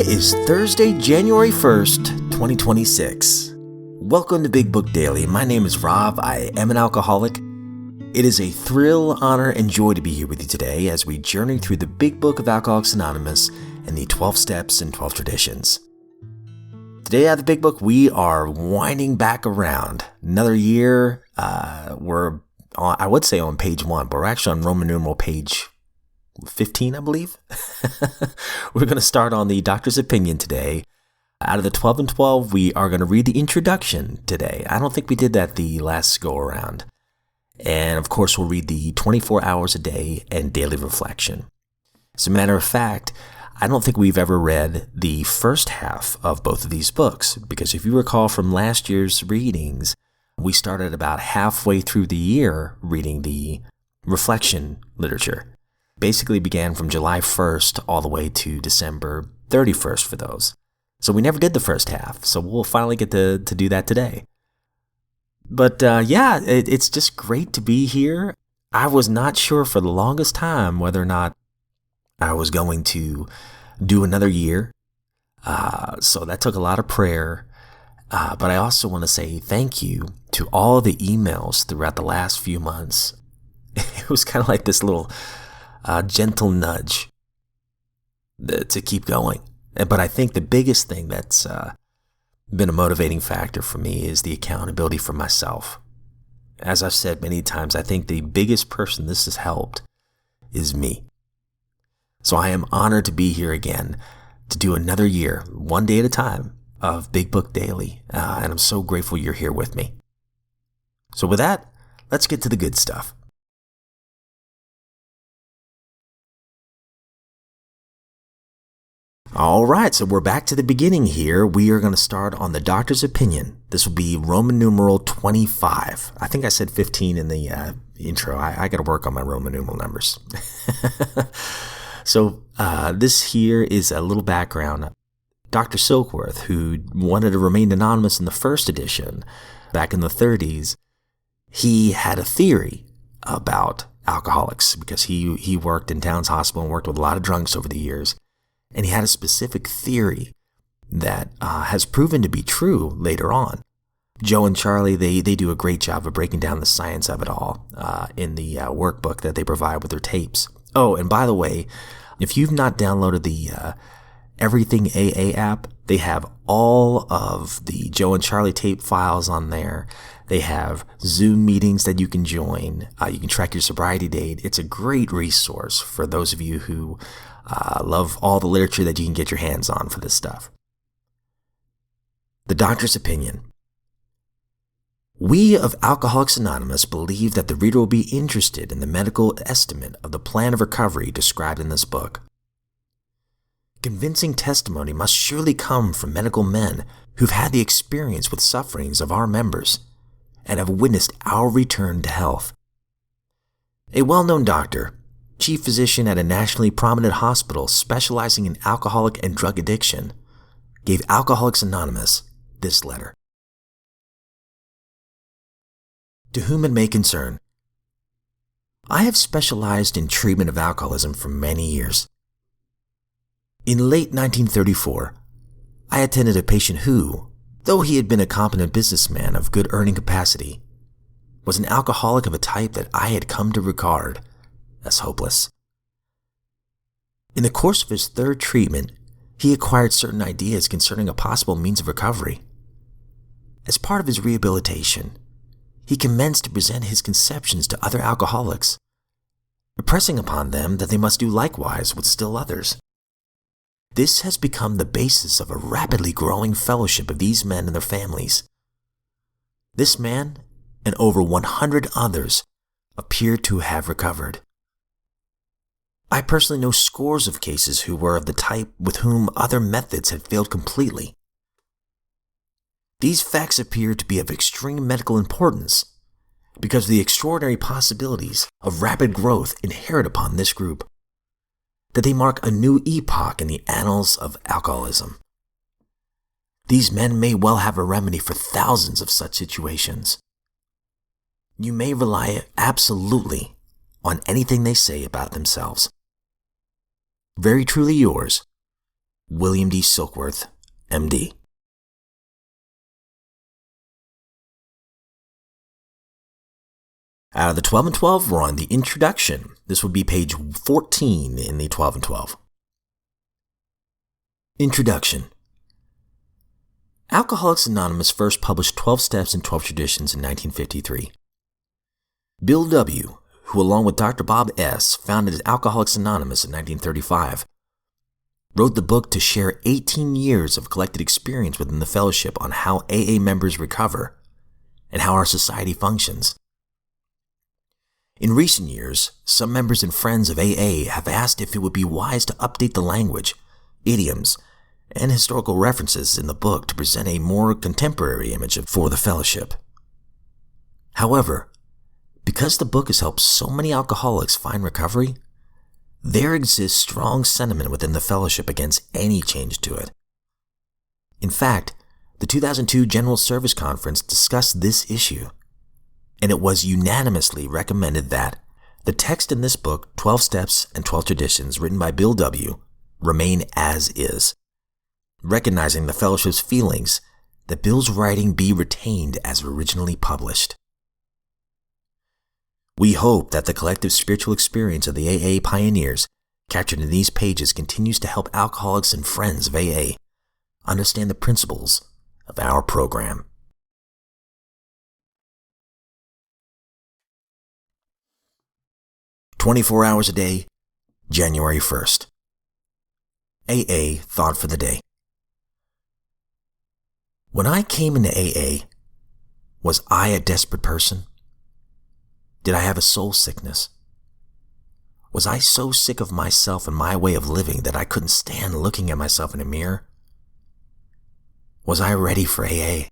is Thursday, January 1st, 2026. Welcome to Big Book Daily. My name is Rob. I am an alcoholic. It is a thrill, honor, and joy to be here with you today as we journey through the Big Book of Alcoholics Anonymous and the 12 Steps and 12 Traditions. Today at the Big Book, we are winding back around. Another year, we're on, I would say on page 1, but we're actually on Roman numeral page 15, I believe. We're going to start on the doctor's opinion today. Out of the 12 and 12, we are going to read the introduction today. I don't think we did that the last go around. And of course, we'll read the 24 hours a day and daily reflection. As a matter of fact, I don't think we've ever read the first half of both of these books, because if you recall from last year's readings, we started about halfway through the year reading the reflection literature. Basically began from July 1st all the way to December 31st for those. So we never did the first half, so we'll finally get to do that today. But it's just great to be here. I was not sure for the longest time whether or not I was going to do another year. So that took a lot of prayer. But I also want to say thank you to all the emails throughout the last few months. It was kind of like this little gentle nudge to keep going. But I think the biggest thing that's been a motivating factor for me is the accountability for myself. As I've said many times, I think the biggest person this has helped is me. So I am honored to be here again to do another year, one day at a time, of Big Book Daily. And I'm so grateful you're here with me. So with that, let's get to the good stuff. All right, so we're back to the beginning here. We are going to start on the doctor's opinion. This will be Roman numeral 25. I think I said 15 in the intro. I got to work on my Roman numeral numbers. So this here is a little background. Dr. Silkworth, who wanted to remain anonymous in the first edition back in the 30s, he had a theory about alcoholics because he worked in Towns Hospital and worked with a lot of drunks over the years. And he had a specific theory that has proven to be true later on. Joe and Charlie, they do a great job of breaking down the science of it all in the workbook that they provide with their tapes. Oh, and by the way, if you've not downloaded the Everything AA app, they have all of the Joe and Charlie tape files on there. They have Zoom meetings that you can join. You can track your sobriety date. It's a great resource for those of you who love all the literature that you can get your hands on for this stuff. The doctor's opinion. We of Alcoholics Anonymous believe that the reader will be interested in the medical estimate of the plan of recovery described in this book. Convincing testimony must surely come from medical men who've had the experience with sufferings of our members and have witnessed our return to health. A well-known doctor, chief physician at a nationally prominent hospital specializing in alcoholic and drug addiction, gave Alcoholics Anonymous this letter. To whom it may concern, I have specialized in treatment of alcoholism for many years. In late 1934, I attended a patient who, though he had been a competent businessman of good earning capacity, was an alcoholic of a type that I had come to regard as hopeless. In the course of his third treatment, he acquired certain ideas concerning a possible means of recovery. As part of his rehabilitation, he commenced to present his conceptions to other alcoholics, impressing upon them that they must do likewise with still others. This has become the basis of a rapidly growing fellowship of these men and their families. This man and over 100 others appear to have recovered. I personally know scores of cases who were of the type with whom other methods had failed completely. These facts appear to be of extreme medical importance because of the extraordinary possibilities of rapid growth inherent upon this group, that they mark a new epoch in the annals of alcoholism. These men may well have a remedy for thousands of such situations. You may rely absolutely on anything they say about themselves. Very truly yours, William D. Silkworth, MD. Out of the 12 and 12, we're on the introduction. This would be page 14 in the 12 and 12. Introduction. Alcoholics Anonymous first published 12 Steps and 12 Traditions in 1953. Bill W., who along with Dr. Bob S. founded Alcoholics Anonymous in 1935, wrote the book to share 18 years of collected experience within the fellowship on how AA members recover and how our society functions. In recent years, some members and friends of AA have asked if it would be wise to update the language, idioms, and historical references in the book to present a more contemporary image for the fellowship. However, because the book has helped so many alcoholics find recovery, there exists strong sentiment within the fellowship against any change to it. In fact, the 2002 General Service Conference discussed this issue, and it was unanimously recommended that the text in this book, 12 Steps and 12 Traditions, written by Bill W., remain as is, recognizing the fellowship's feelings that Bill's writing be retained as originally published. We hope that the collective spiritual experience of the AA pioneers captured in these pages continues to help alcoholics and friends of AA understand the principles of our program. "24 hours a day, January 1st. AA Thought for the Day. When I came into AA, was I a desperate person? Did I have a soul sickness? Was I so sick of myself and my way of living that I couldn't stand looking at myself in a mirror? Was I ready for AA?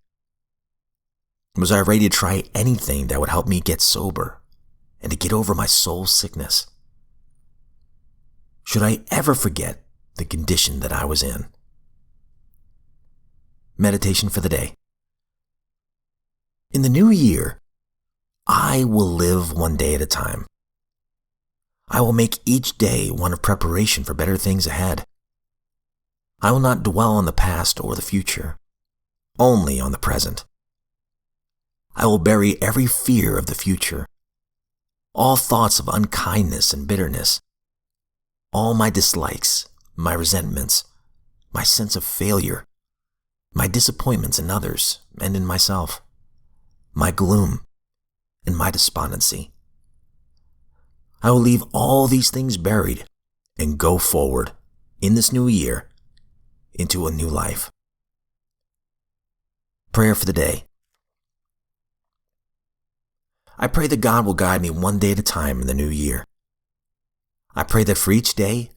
Was I ready to try anything that would help me get sober and to get over my soul sickness? Should I ever forget the condition that I was in? Meditation for the day. In the new year, I will live one day at a time. I will make each day one of preparation for better things ahead. I will not dwell on the past or the future, only on the present. I will bury every fear of the future, all thoughts of unkindness and bitterness, all my dislikes, my resentments, my sense of failure, my disappointments in others and in myself, my gloom and my despondency. I will leave all these things buried and go forward in this new year into a new life. Prayer for the day. I pray that God will guide me one day at a time in the new year. I pray that for each day,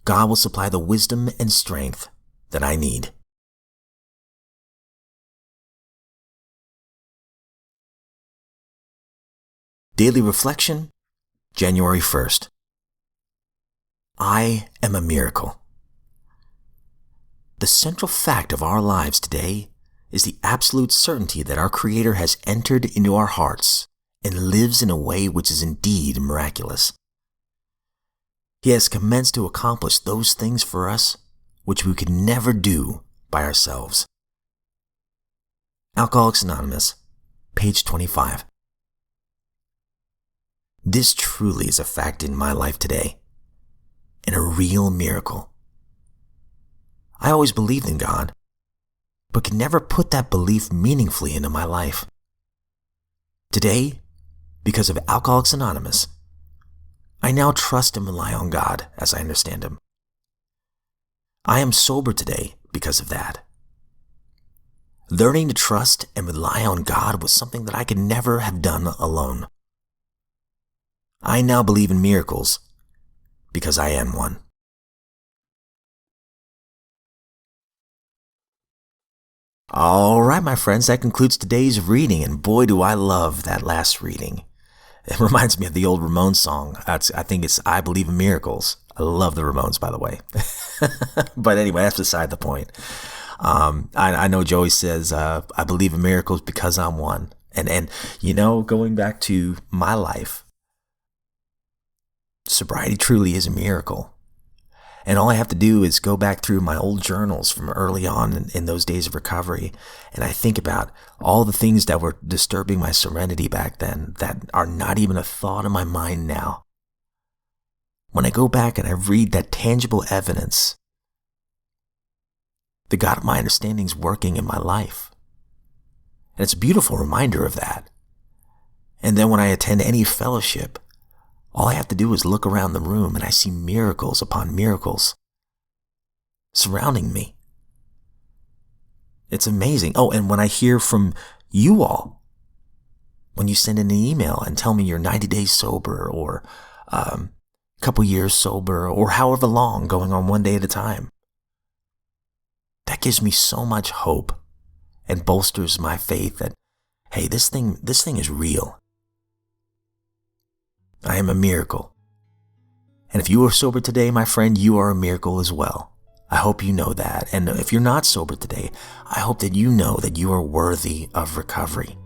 God will supply the wisdom and strength that I need. Daily Reflection, January 1st. I am a miracle. The central fact of our lives today is the absolute certainty that our Creator has entered into our hearts and lives in a way which is indeed miraculous. He has commenced to accomplish those things for us which we could never do by ourselves. Alcoholics Anonymous, page 25. This truly is a fact in my life today, and a real miracle. I always believed in God, but could never put that belief meaningfully into my life. Today, because of Alcoholics Anonymous, I now trust and rely on God as I understand Him. I am sober today because of that. Learning to trust and rely on God was something that I could never have done alone. I now believe in miracles because I am one. All right, my friends, that concludes today's reading, and boy, do I love that last reading. It reminds me of the old Ramones song. I think it's I Believe in Miracles. I love the Ramones, by the way. But anyway, that's beside the point. I know Joey says, I believe in miracles because I'm one. And you know, going back to my life, sobriety truly is a miracle. And all I have to do is go back through my old journals from early on in those days of recovery. And I think about all the things that were disturbing my serenity back then that are not even a thought in my mind now. When I go back and I read that tangible evidence, the God of my understanding is working in my life. And it's a beautiful reminder of that. And then when I attend any fellowship, all I have to do is look around the room and I see miracles upon miracles surrounding me. It's amazing. Oh, and when I hear from you all, when you send in an email and tell me you're 90 days sober or a couple years sober or however long, going on one day at a time, that gives me so much hope and bolsters my faith that, hey, this thing is real. I am a miracle. And if you are sober today, my friend, you are a miracle as well. I hope you know that. And if you're not sober today, I hope that you know that you are worthy of recovery,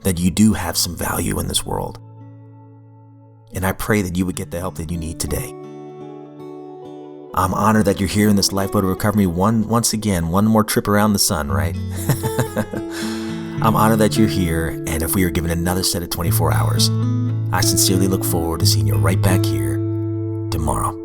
that you do have some value in this world. And I pray that you would get the help that you need today. I'm honored that you're here in this Lifeboat of Recovery once again, one more trip around the sun, right? I'm honored that you're here, and if we are given another set of 24 hours, I sincerely look forward to seeing you right back here tomorrow.